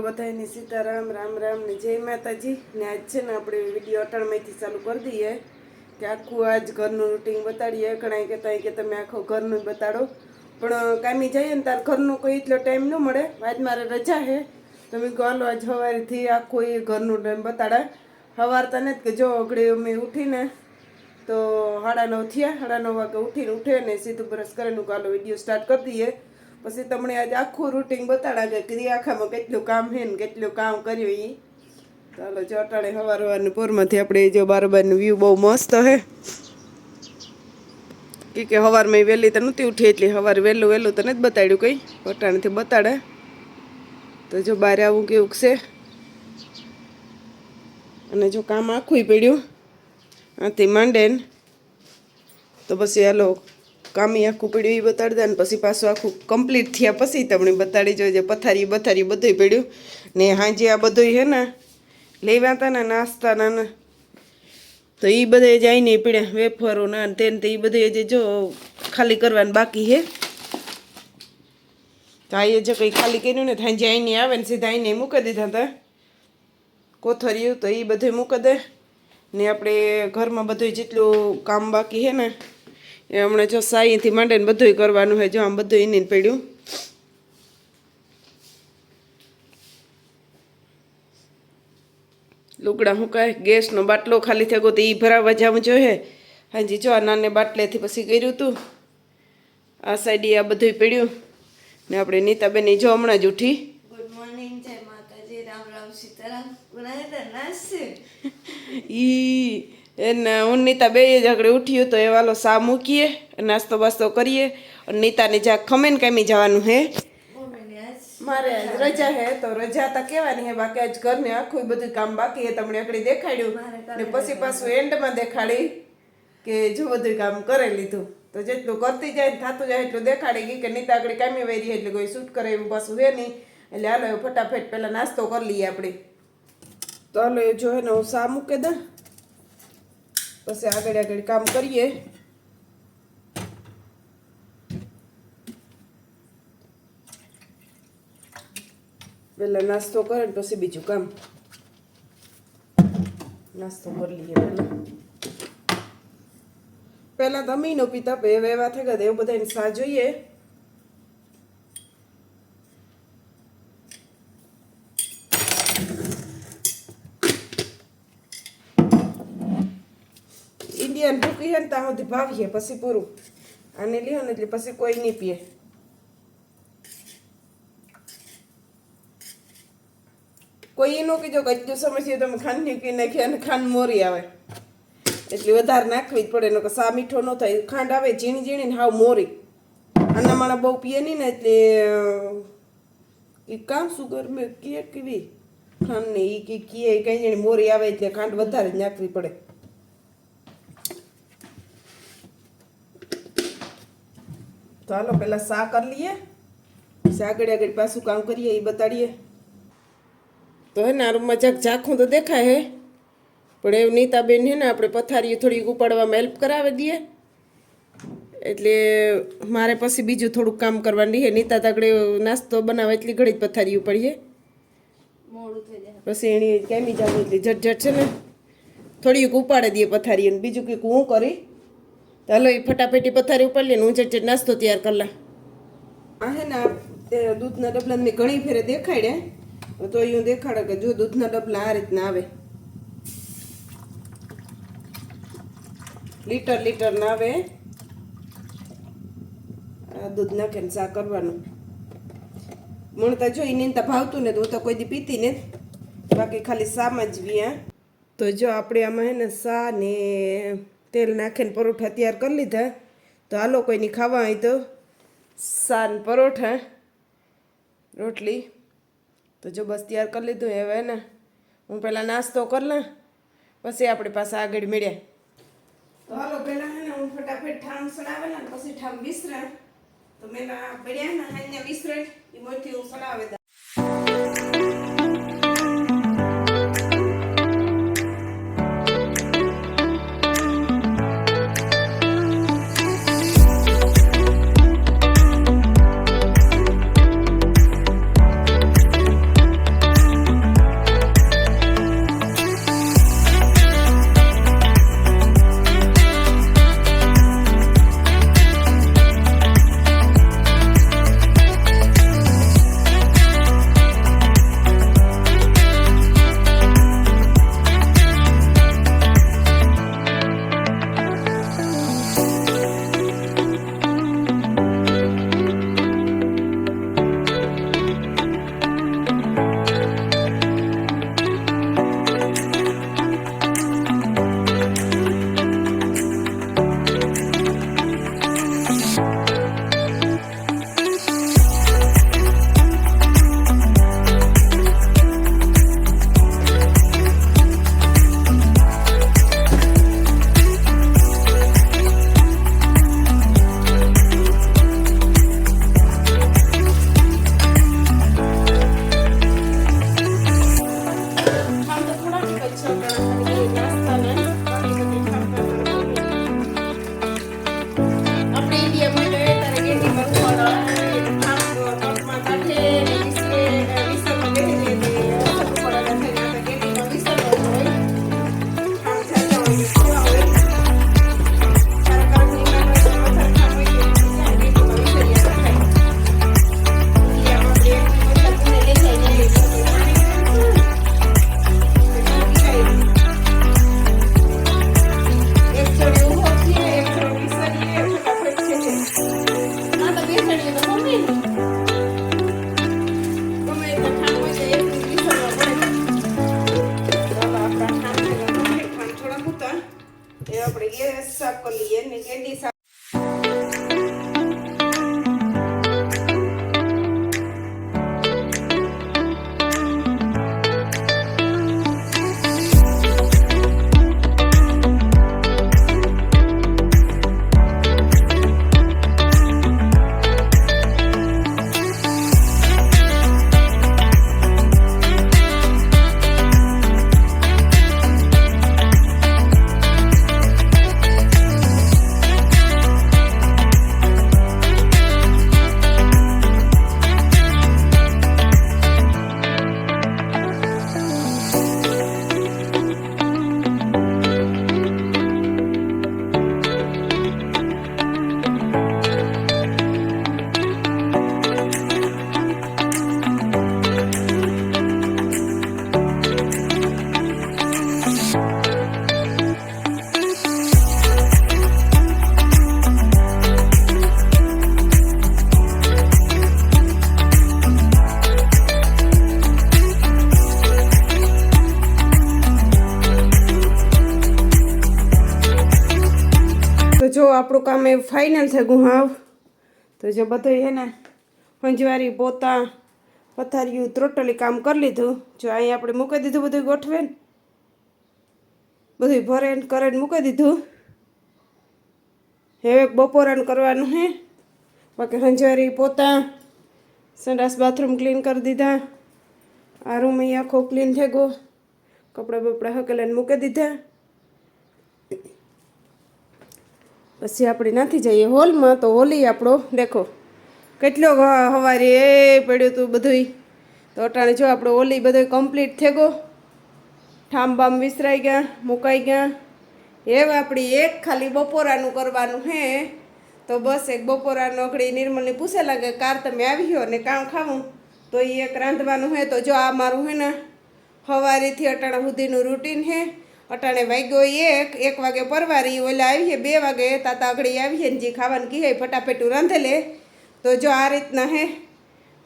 બધાની સીતારામ રામ રામ ને જય માતાજી ને આજ છે ને આપણે વિડીયો અટાણમાંથી ચાલુ કરી દઈએ કે આખું આજ ઘરનું રૂટિંગ બતાડીએ. ઘણા કહેતા કે તમે આખો ઘરનું બતાડો, પણ કામી જઈએ ને તાર ઘરનું કોઈ એટલો ટાઈમ ન મળે. આજ મારે રજા છે તો મેં કહું હાલો આજ સવારથી આખું એ ઘરનું ટાઈમ બતાડા. સવાર તો નથી કે જો અગડે અમે ઉઠીને તો 9:30 થયા. 9:30 વાગે ઉઠે ને સીધું બ્રશ કરીને હાલો વિડીયો સ્ટાર્ટ કરી દઈએ. પછી તમને આજે આખું રૂટિંગ બતાડા કે ક્રિયાખામાં કેટલું કામ છે ને કેટલું કામ કર્યું એ. ચાલો જો અટાણે સવારનું પોરમાંથી આપણે જો બારોબારનું વ્યૂ બહુ મસ્ત છે કે સવારમાં વહેલી તો નહોતી ઉઠી એટલે સવારે વહેલું તો નથી બતાડ્યું કંઈ, અટાણેથી બતાડે. તો જો બહાર આવું કેવું છે અને જો કામ આખું પડ્યું આથી માંડે ને તો પછી હાલો કામ આખું પડ્યું એ બતાડી દે ને પછી પાછું આખું કમ્પ્લીટ થયા પછી તમને બતાડી જોઈએ. પથારી બધું પડ્યું ને હાંજે આ બધું છે ને લેવા હતા ને નાસ્તાના તો એ બધે જાય નહીં પડ્યા વેફરો ના તેને તો એ બધું જે જો ખાલી કરવાનું બાકી છે. તો આ જે કંઈ ખાલી કર્યું ને હાંજે આઈને આવે ને સીધા આઈને મૂકી દીધા હતા કોથળિયું, તો એ બધું મૂકી દે ને આપણે ઘરમાં બધું જેટલું કામ બાકી છે ને એ હમણાં જો સાઈથી માંડે ને બધું કરવાનું હોય. જો આમ બધું એને પડ્યું. લુગડા શું કાંઈ ગેસનો બાટલો ખાલી થયો તો એ ભરાવા જવું જોઈએ. હાજી જો આ નાને બાટલેથી પછી કર્યું હતું. આ સાઈડ આ બધું પડ્યું ને આપણે નીતાબેન જો હમણાં જ ઉઠી. ગુડ મોર્નિંગ, જય માતાજી, રામ રામ સીતારામ. બનાવ્યા નાસ્તે ઈ એને હું નીતા બે જ આગળ ઉઠ્યું તો એ વાલો સા મૂકીએ, નાસ્તો બાસ્તો કરીએ અને નીતાને જ્યાં ખમેન કામી જવાનું હે. મારે રજા હે તો રજા તો કહેવાની હે, બાકી આજ ઘરને આખું બધું કામ બાકી હે. તમને આગળ દેખાડ્યું ને પછી પાછું એન્ડમાં દેખાડી કે જો બધું કામ કરી લીધું. તો જેટલું કરતી જાય થતું જાય એટલું દેખાડી ગઈ કે નીતા આગળ કામી વેરી એટલે કોઈ શૂટ કરે એવું પાછું હે નહીં. એટલે હાલો ફટાફટ પહેલાં નાસ્તો કરી લઈએ આપણે. તો હાલો એ જો હે ને હું સા મૂકી દઉં પછી આગળ કામ કરીએ. પહેલાં નાસ્તો કરે ને પછી બીજું કામ. નાસ્તો કરી લઈએ પહેલાં તો અમી નો પીતા હવે એવા થઈ ગયા એવું બધાને સા જોઈએ. ઇન્ડિયન ભૂકી છે ને ત્યાં સુધી ભાવીએ પછી પૂરું. આને લ્યો ને એટલે પછી કોઈ નહીં પીએ. કોઈ એ ન કીધો કે એટલું સમજ્યું તમે ખાંડ ની પી નાખી અને ખાંડ મોરી આવે એટલે વધારે નાખવી જ પડે. એનો કે સા મીઠો ન થાય. ખાંડ આવે ઝીણી ઝીણી ને હાવ મોરી. આના માણા બહુ પીએ નહીં ને એટલે એ કામ સુગર મેં કીએ કેવી ખાંડ ને એ કીએ કઈ જાણી મોરી આવે એટલે ખાંડ વધારે જ નાખવી પડે. તો હાલો પહેલાં સા કરી લઈએ પછી આગળ પાછું કામ કરીએ એ બતાડીએ. તો હે ને આ રૂમમાં ઝાખું તો દેખાય હે પણ એવું નીતાબેન હે ને આપણે પથારીઓ થોડીક ઉપાડવામાં હેલ્પ કરાવી દઈએ એટલે મારે પછી બીજું થોડુંક કામ કરવાનું રહે. નીતા તગડે નાસ્તો બનાવે એટલી ઘડી જ પથારી ઉપાડીએ પછી એની કેમી જાવ એટલી ઝટઝટ છે ને થોડીક ઉપાડી દઈએ પથારી અને બીજું કંઈક હું કરી. ચાલો એ ફટાફટી પથારી ઉપાડી લઈએ ને હું ઝટઝટ નાસ્તો તૈયાર કરલા. આ હે ને દૂધના ડબલાની ઘણી ફેરે દેખાડે તો એવું દેખાડે કે જો દૂધના ડબલા આ રીતના આવે લીટર ના આવે. આ દૂધ નાખીને સા કરવાનું. મને તો જો એને તો ભાવતું ને તો હું તો કોઈ દી પીતી ને બાકી ખાલી સામાં જ વ્યા. તો જો આપણે આમાં હે ને સા ને તેલ નાખીને પરોઠા તૈયાર કરી લીધા. તો હાલો કોઈની ખાવા હોય તો સા ને પરોઠા રોટલી તો જો બસ તૈયાર કરી લીધું. હવે ને હું પહેલાં નાસ્તો કરી લઉં પછી આપણે પાસે આગળ મળ્યા. તો હાલો પહેલાં હે ને હું ફટાફટ ઠામ સડાવેલા પછી ઠામ વિસરે તો મેં પડ્યા ને હાઈને વિસરે એ મોટી હું સડાવે. આપણું કામ એ ફાઇનલ થઈ ગયું હાવ. તો જો બધું હે ને હંજવારી પોતા પથારીયું ટોટલી કામ કરી લીધું. જો અહીં આપણે મૂકી દીધું બધું ગોઠવે ને બધું ભરે ને કરે ને મૂકી દીધું. હવે બપોરાનું કરવાનું હે. બાકી હંજવારી પોતા સંડાસ બાથરૂમ ક્લીન કરી દીધા. આ રૂમ અહીં આખો ક્લીન થઈ ગયો. કપડાં બપડા હકેલાને મૂકી દીધા. પછી આપણે નાથી જઈએ હોલમાં. તો હોલી આપણો દેખો કેટલો સવારે એ પડ્યું હતું બધુંય. તો અટાણે જો આપણો હોલી બધો કમ્પ્લીટ થઈ ગયો. ઠામ બામ વિસરાઈ ગયા મુકાઈ ગયા. હવે આપણી એક ખાલી બપોરાનું કરવાનું હે. તો બસ એક બપોરાનું અઘડી નિર્મલને પૂછે લાગે કાર તમે આવી ગયો ને કામ ખાવું તો એ એક રાંધવાનું હે. તો જો આ મારું હે ને સવારેથી અટાણા સુધીનું રૂટીન હે. અટાણે વાગ્યો 1 વાગે પરવારી ઓલા આવીએ 2 વાગે તાતા આગળ આવીએ ને જે ખાવાનું કીએ ફટાફટ રાંધે લે. તો જો આ રીતના હે.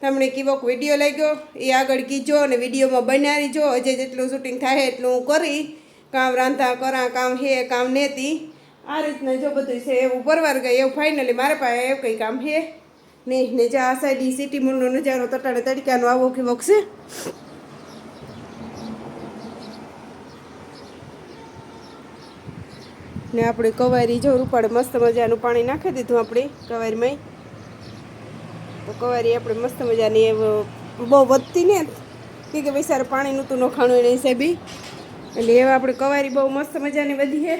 તમને કેવોક વિડીયો લાગ્યો એ આગળ કીજો અને વિડીયોમાં બનાવી જો. હજે જેટલું શૂટિંગ થાય એટલું હું કરી. કામ રાંધા કરા કામ હે કામ નેતી આ રીતના જો બધું છે એવું પરવાર ગઈ એવું ફાઇનલી મારે પાસે એવું કંઈ કામ હે નહીં. ને જે આ સાઈડ સિટી મોલનો નજારો તટાડે તડક્યાનો આવો કેવોક છે. ને આપણે કવારી જો રૂપાડે મસ્ત મજાનું પાણી નાખી દીધું આપણી કવારીમાં. તો કવારી આપણે મસ્ત મજાની બહુ વધતી ને કે વિચાર પાણી નહોતું નખાણું એને હિસાબે. એટલે એવા આપણે કવારી બહુ મસ્ત મજાની વધી છે.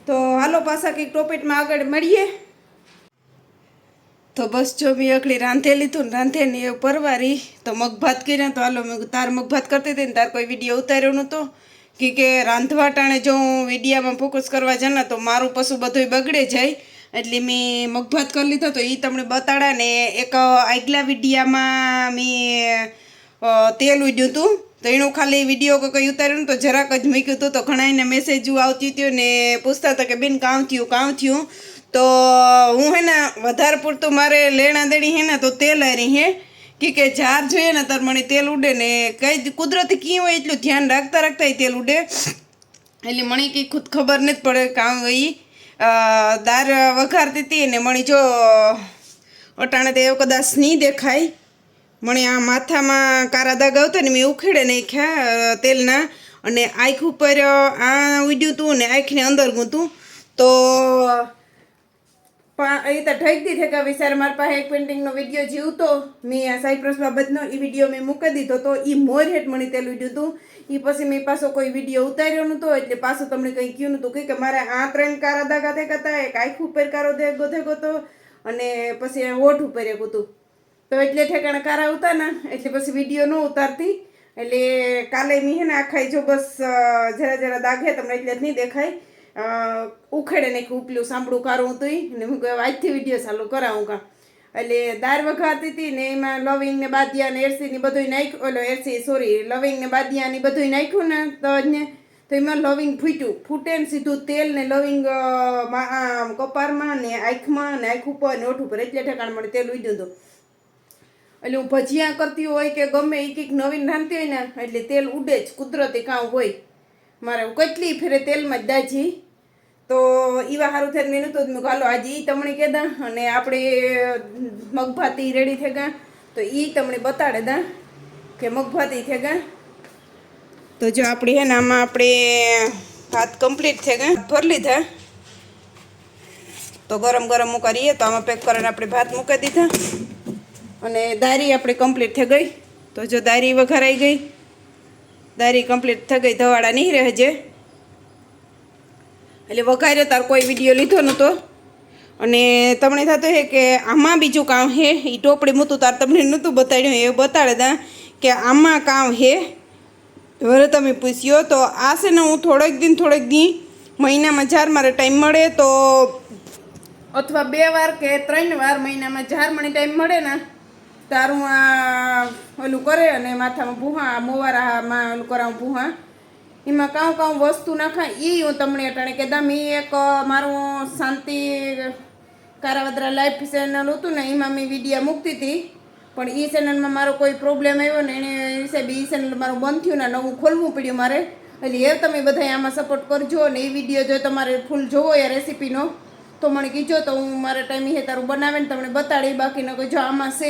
તો હાલો પાછા કંઈક ટોપિકમાં આગળ મળીએ. તો બસ જો મેં એકલી રાંધે લીધું ને રાંધે ને એ પરવારી તો મગભાત કર્યા. તો હાલો મેં તાર મગભાત કરતી હતી ને તાર કોઈ વિડીયો ઉતાર્યો નહોતો કે રાંધવા ટાણે જો હું વિડીયામાં ફોકસ કરવા જાને તો મારું પશુ બધું બગડે જાય. એટલે મેં મગભાત કરી લીધો. તો એ તમને બતાડા ને એક આગલા વિડીયામાં મેં તેલ ઉડ્યું હતું. તો એનું ખાલી વિડીયો કંઈ ઉતાર્યું તો જરાક જ મૂક્યું હતું. તો ઘણા એને મેસેજો આવતી હતી ને પૂછતા હતા કે બેન કામ થયું. તો હું હે ને વધારે પૂરતું મારે લેણા દેણી હે ને તો તેલ હારી હે કે જાર જોઈએ ને તાર મને તેલ ઉડે ને કંઈ કુદરતી કી હોય એટલું ધ્યાન રાખતા તેલ ઉડે. એટલે મને કંઈ ખુદ ખબર નથી પડે કામ એ દાળ વઘારતી હતી ને મણી જો અટાણે તો એવું કદાચ નહીં દેખાય. મને આ માથામાં કારા દાગ આવતા ને મેં ઉખેડે નાખ્યા તેલના અને આંખ ઉપર આ ઉડ્યું હતું ને આંખને અંદર ગૂંતું. તો એ તો ઠઈકતી છે કે વિચાર મારી પાસે એક પેઇન્ટિંગનો વિડીયો જીવતો મેં આ સાયપ્રસ બાબતનો એ વિડીયો મેં મૂકી દીધો. તો એ મોર હેઠ મને તેલ ઉડ્યું હતું. એ પછી મેં પાછો કોઈ વિડીયો ઉતાર્યો નહોતો એટલે પાછું તમને કંઈ કહ્યું નહોતું કે મારે આ 3 કારા દાગા થયા હતા. એક આંખ ઉપર કારો દેગો થયો હતો અને પછી હોઠ ઉપર એક હતું. તો એટલે ઠેકાણા કારા ઉતા ને એટલે પછી વિડીયો ન ઉતારતી. એટલે કાલે મેં હે ને આખાઈ જો બસ જરા દાગ હે તમને એટલે જ નહીં દેખાય. ઉખેડે ને ઉપલું સાંભળું કારું હતું ને હું આજથી વિડીયો ચાલુ કરાવું કાં. એટલે દાળ વઘારતી હતી ને એમાં લવિંગ ને બાદિયા ને એરસી ને બધું નાખ્યું. લવિંગ ને બાદિયા ને બધું નાખ્યું ને તો એમાં લવિંગ ફૂટે ને સીધું તેલ ને લવિંગ કપારમાં ને આંખમાં ને આંખ ઉપર ને ઓઠ ઉપર એટલે ઠેકાણ મને તેલ ઉડ્યું હતું. એટલે હું ભજીયા કરતી હોય કે ગમે એ કંઈક નવીન રાંધતી હોય ને એટલે તેલ ઉડે જ કુદરતી કામ હોય મારે. હું કેટલી ફેરે તેલમાં જ દાજી. તો એવા સારું થઈને મેં નહોતું મેં હાલો આજે એ તમને કહેતા અને આપણે મગભાતી રેડી થઈ ગયા. તો એ તમને બતાડે દા કે મગભાતી થઈ ગયા. તો જો આપણી હે ને આમાં આપણે ભાત કમ્પ્લીટ થઈ ગયા ભરી લીધા. તો ગરમ હું કરીએ તો આમાં પેક કરીને આપણે ભાત મૂકી દીધા. અને દારી આપણે કમ્પ્લીટ થઈ ગઈ. તો જો દારી વઘારાઈ ગઈ. દારી કમ્પ્લીટ થઈ ગઈ. ધવાડા નહીં રહે જે એટલે વઘારે તાર કોઈ વિડીયો લીધો નહોતો. અને તમને થતું છે કે આમાં બીજું કામ છે એ ટોપડી મૂતું તાર તમને નહોતું બતાડ્યું એ બતાડે તા કે આમાં કામ છે. હવે તમે પૂછ્યો તો આ છે ને હું થોડેક દી મહિનામાં જ્યારે મારે ટાઈમ મળે તો અથવા 2 વાર કે 3 વાર મહિનામાં જ્યારે મને ટાઈમ મળે ને તારું આ ઓલું કરે અને માથામાં ભૂહા મોવારામાં ઓલું કરાવું ભૂહા એમાં કાં વસ્તુ નાખાય એ હું તમને અટાણે કહેતા. મેં એક મારું શાંતિ કારાવદ્રા લાઈફ ચેનલ હતું ને એમાં મેં વિડીયો મૂકતી હતી. પણ એ ચેનલમાં મારો કોઈ પ્રોબ્લેમ આવ્યો ને એને હિસાબે એ ચેનલ મારું બંધ થયું ને નવું ખોલવું પડ્યું મારે. એટલે એ તમે બધા આમાં સપોર્ટ કરજો. અને એ વિડીયો જો તમારે ફૂલ જોવો એ રેસીપીનો તો મને કીજો તો હું મારા ટાઈમે હે તારું બનાવે ને તમને બતાડી. બાકીનો કોઈ જો આમાં છે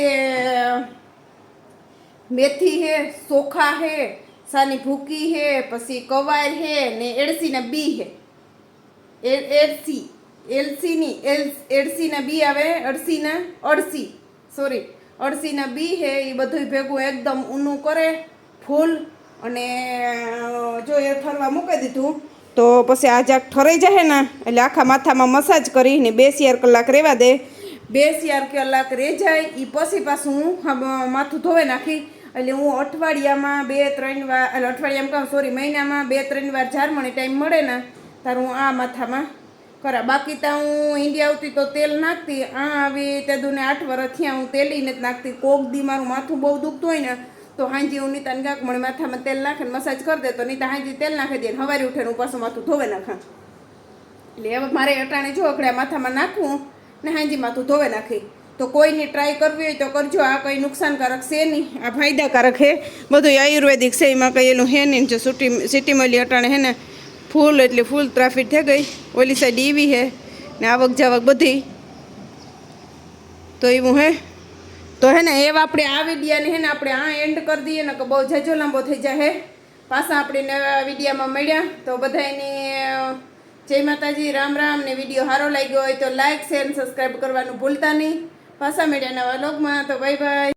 મેથી હે, ચોખા હે, સાની ભૂકી હે, પછી કવાય હે ને એડસીના બી હે. એડસીના બી આવે, અળસીના બી હે. એ બધું ભેગું એકદમ ઊનું કરે ફૂલ અને જો એ ઠરવા મૂકી દીધું તો પછી આ જાક ઠરાઈ જાય ને એટલે આખા માથામાં મસાજ કરીને 2-4 કલાક રહેવા દે. 2-4 કલાક રહી જાય એ પછી પાછું હું માથું ધોવે નાખી. એટલે હું અઠવાડિયામાં 2-3 વાર, એટલે અઠવાડિયામાં મહિનામાં 2-3 વાર જ્યારે મને ટાઈમ મળે ને ત્યારે હું આ માથામાં કરા. બાકી તો હું ઇન્ડિયા આવતી તો તેલ નાખતી. આવી તે દુને 8 વર્ષ થયા હું તેલી નથી નાખતી. કોક દી મારું માથું બહુ દુખતું હોય ને તો હાંજી હું નીતાને કાંક મને માથામાં તેલ નાખીને મસાજ કરી દે તો નીતા હાંજી તેલ નાખી દે ને સવારે ઉઠીને હું પાછું માથું ધોવે નાખા. એટલે હવે મારે અટાણે જો અકડે માથામાં નાખવું ને હાંજી માથું ધોવે નાખી. તો કોઈને ટ્રાય કરવી હોય તો કરજો. આ કંઈ નુકસાનકારક છે નહીં, આ ફાયદાકારક છે. બધું આયુર્વેદિક છે, એમાં કંઈ એનું હે નહીં. જો સિટીમલી અટાણે હે ને ફૂલ એટલે ફૂલ ટ્રાફિક થઈ ગઈ. ઓલી સાઈડ ઈવી હે ને આવક જાવક બધી તો એવું હે. તો હે ને એવા આપણે આ વિડીયાને હે ને આપણે આ એન્ડ કરી દઈએ ને કે બહુ જાજો લાંબો થઈ જાય હે. પાછા આપણે નવા વિડીયામાં મળ્યા તો બધાની જય માતાજી, રામ રામ. ને વિડીયો સારો લાગ્યો હોય તો લાઈક, શેર, સબસ્ક્રાઈબ કરવાનું ભૂલતા નહીં. પાછા મળ્યા નવા વ્લોગમાં. તો બાય બાય.